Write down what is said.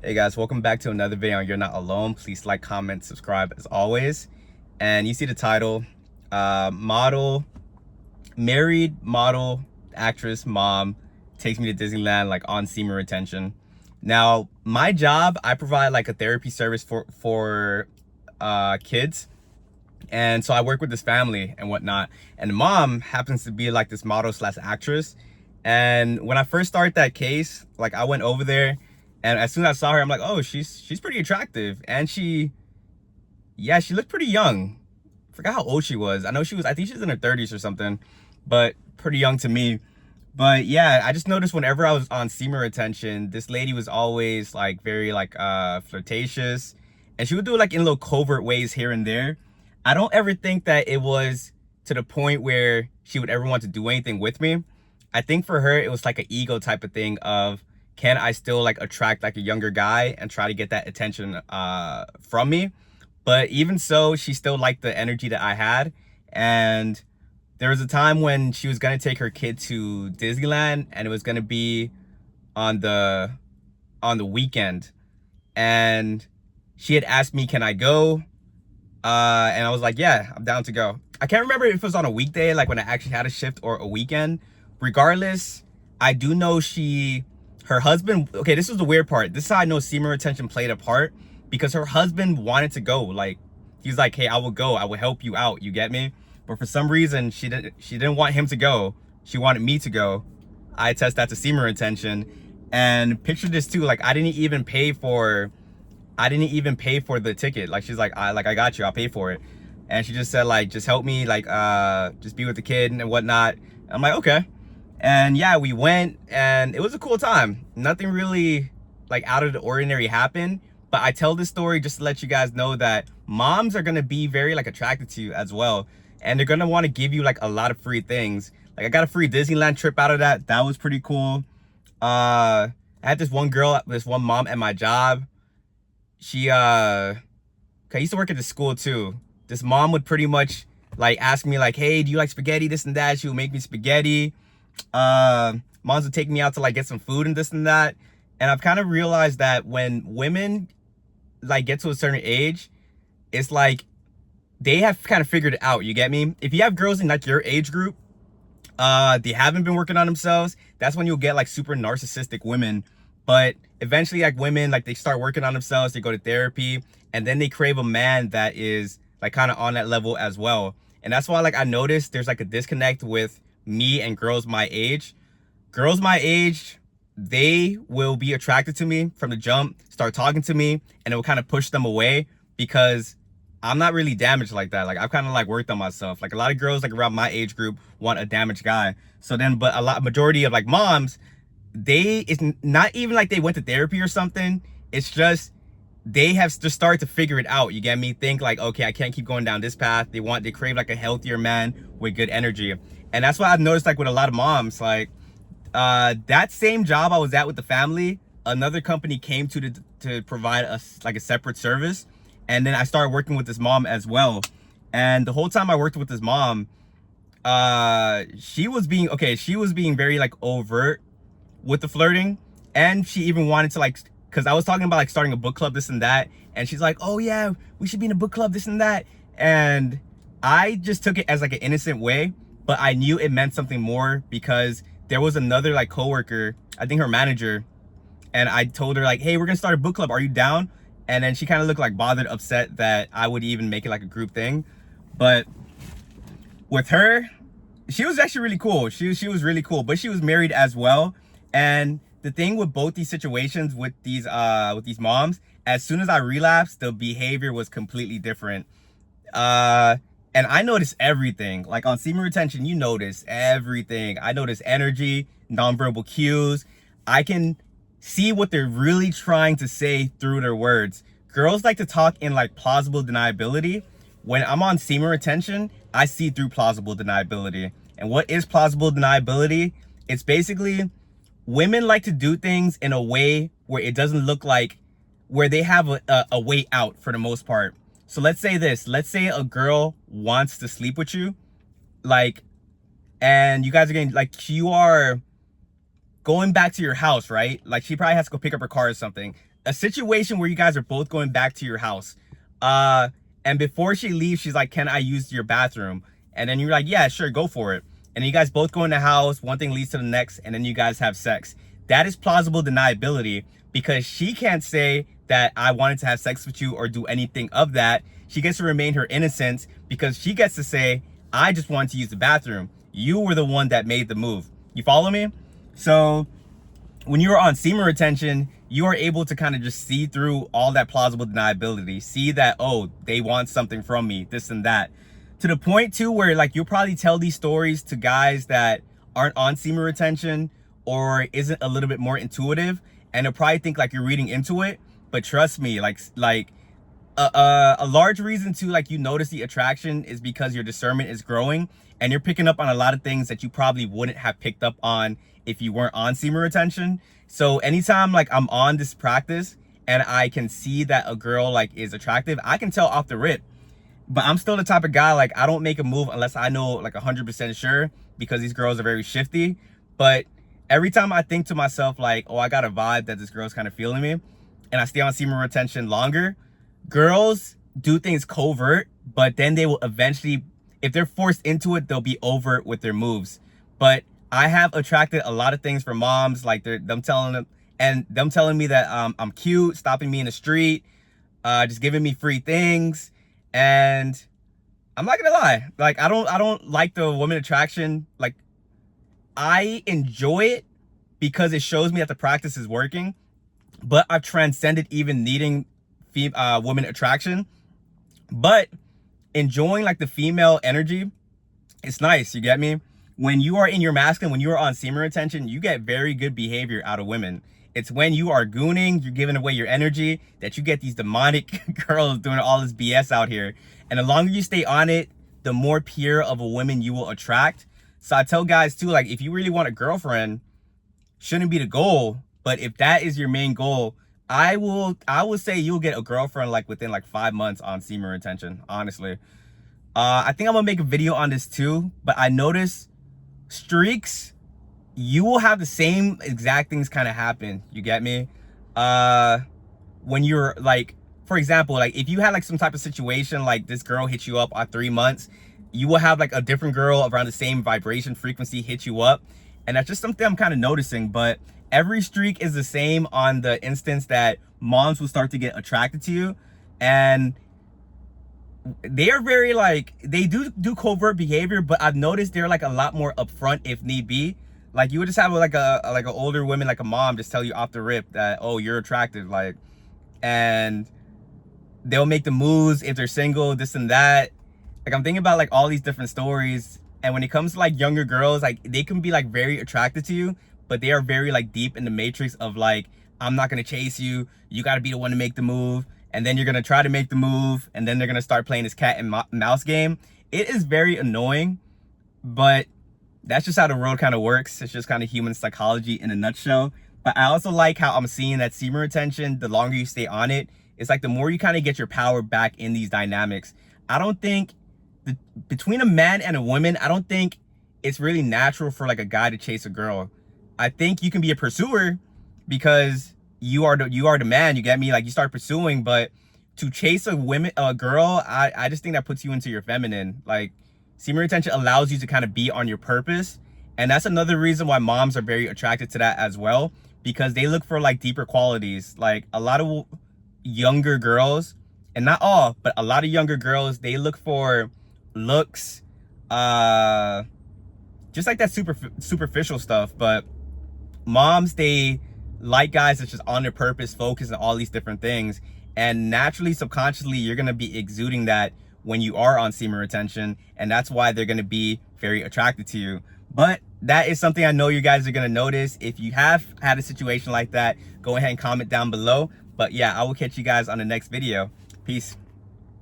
Hey guys, welcome back to another video on You're Not Alone. Please like, comment, subscribe as always. And you see the title, married model, actress, mom, takes me to Disneyland like on semen retention. Now, my job, I provide like a therapy service for kids. And so I work with this family and whatnot. And the mom happens to be like this model slash actress. And when I first started that case, like I went over there, and as soon as I saw her, I'm like, oh, she's pretty attractive. And she looked pretty young. Forgot how old she was. I think she was in her 30s or something, but pretty young to me. But yeah, I just noticed whenever I was on semen retention, this lady was always like very like flirtatious, and she would do it like in little covert ways here and there. I don't ever think that it was to the point where she would ever want to do anything with me. I think for her, it was like an ego type of thing of, can I still like attract like a younger guy and try to get that attention from me? But even so, she still liked the energy that I had. And there was a time when she was gonna take her kid to Disneyland, and it was gonna be on the weekend. And she had asked me, can I go? And I was like, yeah, I'm down to go. I can't remember if it was on a weekday, like when I actually had a shift, or a weekend. Regardless, I do know her husband, okay, this is the weird part. This is how I know semen retention played a part, because her husband wanted to go. Like, he was like, hey, I will go. I will help you out. You get me? But for some reason, she didn't want him to go. She wanted me to go. I attest that to semen retention. And picture this too, like I didn't even pay for the ticket. Like, she's like, I got you, I'll pay for it. And she just said, like, just help me, like, just be with the kid and whatnot. I'm like, okay. And yeah, we went, and it was a cool time. Nothing really like out of the ordinary happened. But I tell this story just to let you guys know that moms are gonna be very like attracted to you as well. And they're gonna want to give you like a lot of free things. Like, I got a free Disneyland trip out of that. That was pretty cool. I had this one mom at my job. She I used to work at the school too. This mom would pretty much like ask me like, hey, do you like spaghetti, this and that. She would make me spaghetti. Moms would take me out to like get some food and this and that. And I've kind of realized that when women like get to a certain age, it's like they have kind of figured it out. You get me? If you have girls in like your age group, they haven't been working on themselves, that's when you'll get like super narcissistic women. But eventually, like, women, like, they start working on themselves, they go to therapy, and then they crave a man that is like kind of on that level as well. And that's why, like, I noticed there's like a disconnect with me and girls my age. Girls my age, they will be attracted to me from the jump, start talking to me, and it will kind of push them away, because I'm not really damaged like that. Like, I've kind of like worked on myself. Like, a lot of girls like around my age group want a damaged guy. So then, but majority of like moms, it's not even like they went to therapy or something. It's just they have just started to figure it out. You get me? Think like, okay, I can't keep going down this path. They crave like a healthier man with good energy. And that's why I've noticed like with a lot of moms, like that same job I was at with the family, another company came to provide us like a separate service. And then I started working with this mom as well. And the whole time I worked with this mom, she was being very like overt with the flirting. And she even wanted to like, because I was talking about like starting a book club, this and that, and she's like, oh yeah, we should be in a book club, this and that. And I just took it as like an innocent way, but I knew it meant something more, because there was another like coworker, I think her manager, and I told her like, hey, we're gonna start a book club, are you down? And then she kind of looked like bothered, upset that I would even make it like a group thing. But with her, she was actually really cool. She was really cool, but she was married as well. And the thing with both these situations with these moms, as soon as I relapsed, the behavior was completely different. And I noticed everything. Like on semen retention, you notice everything. I notice energy, nonverbal cues. I can see what they're really trying to say through their words. Girls like to talk in like plausible deniability. When I'm on semen retention, I see through plausible deniability. And what is plausible deniability? It's basically, women like to do things in a way where it doesn't look like, where they have a way out for the most part. So let's say a girl wants to sleep with you, like, and you guys are getting like, going back to your house, right? Like she probably has to go pick up her car or something. A situation where you guys are both going back to your house. And before she leaves, she's like, can I use your bathroom? And then you're like, yeah, sure, go for it. And you guys both go in the house, one thing leads to the next, and then you guys have sex. That is plausible deniability, because she can't say that I wanted to have sex with you or do anything of that. She gets to remain her innocence because she gets to say, I just wanted to use the bathroom. You were the one that made the move. You follow me? So when you're on semen retention, you are able to kind of just see through all that plausible deniability, see that, oh, they want something from me, this and that. To the point too where like you'll probably tell these stories to guys that aren't on semen retention or isn't a little bit more intuitive, and they'll probably think like you're reading into it. But trust me, like a large reason to like you notice the attraction is because your discernment is growing and you're picking up on a lot of things that you probably wouldn't have picked up on if you weren't on semen retention. So anytime like I'm on this practice and I can see that a girl like is attractive, I can tell off the rip. But I'm still the type of guy, like I don't make a move unless I know like 100% sure, because these girls are very shifty. But every time I think to myself like, oh, I got a vibe that this girl's kind of feeling me, and I stay on semen retention longer, girls do things covert, but then they will eventually, if they're forced into it, they'll be overt with their moves. But I have attracted a lot of things from moms, like them telling me that I'm cute, stopping me in the street, just giving me free things. And I'm not gonna lie, like I don't like the woman attraction. Like I enjoy it because it shows me that the practice is working, but I've transcended even needing woman attraction. But enjoying like the female energy, it's nice, you get me? When you are in your masculine, when you are on semen retention, you get very good behavior out of women. It's when you are gooning, you're giving away your energy, that you get these demonic girls doing all this BS out here. And the longer you stay on it, the more pure of a woman you will attract. So I tell guys too, like if you really want a girlfriend, shouldn't be the goal. But if that is your main goal, I will say you'll get a girlfriend like within like 5 months on semen retention, honestly. I think I'm gonna make a video on this too, but I noticed streaks, you will have the same exact things kind of happen, you get me? When you're like, for example, like if you had like some type of situation like this girl hit you up on 3 months, you will have like a different girl around the same vibration frequency hit you up. And that's just something I'm kind of noticing. But every streak is the same on the instance that moms will start to get attracted to you. And they are very like, they do covert behavior, but I've noticed they're like a lot more upfront if need be. Like you would just have like an older woman, like a mom, just tell you off the rip that, oh, you're attractive, like, and they'll make the moves if they're single, this and that. Like I'm thinking about like all these different stories, and when it comes to like younger girls, like they can be like very attracted to you, but they are very like deep in the matrix of like, I'm not gonna chase you, you gotta be the one to make the move, and then you're gonna try to make the move, and then they're gonna start playing this cat and mouse game. It is very annoying, but that's just how the world kind of works. It's just kind of human psychology in a nutshell. But I also like how I'm seeing that semen retention, the longer you stay on it, it's like the more you kind of get your power back in these dynamics. I don't think between a man and a woman, I don't think it's really natural for like a guy to chase a girl. I think you can be a pursuer because you are the man, you get me? Like you start pursuing, but to chase a girl, I just think that puts you into your feminine. Like semen retention allows you to kind of be on your purpose. And that's another reason why moms are very attracted to that as well, because they look for like deeper qualities. Like a lot of younger girls, and not all, but a lot of younger girls, they look for looks, just like that superficial stuff. But moms, they like guys that's just on their purpose, focused on all these different things. And naturally, subconsciously, you're going to be exuding that when you are on semen retention, and that's why they're going to be very attracted to you. But that is something I know you guys are going to notice. If you have had a situation like that, go ahead and comment down below. But yeah, I will catch you guys on the next video. Peace.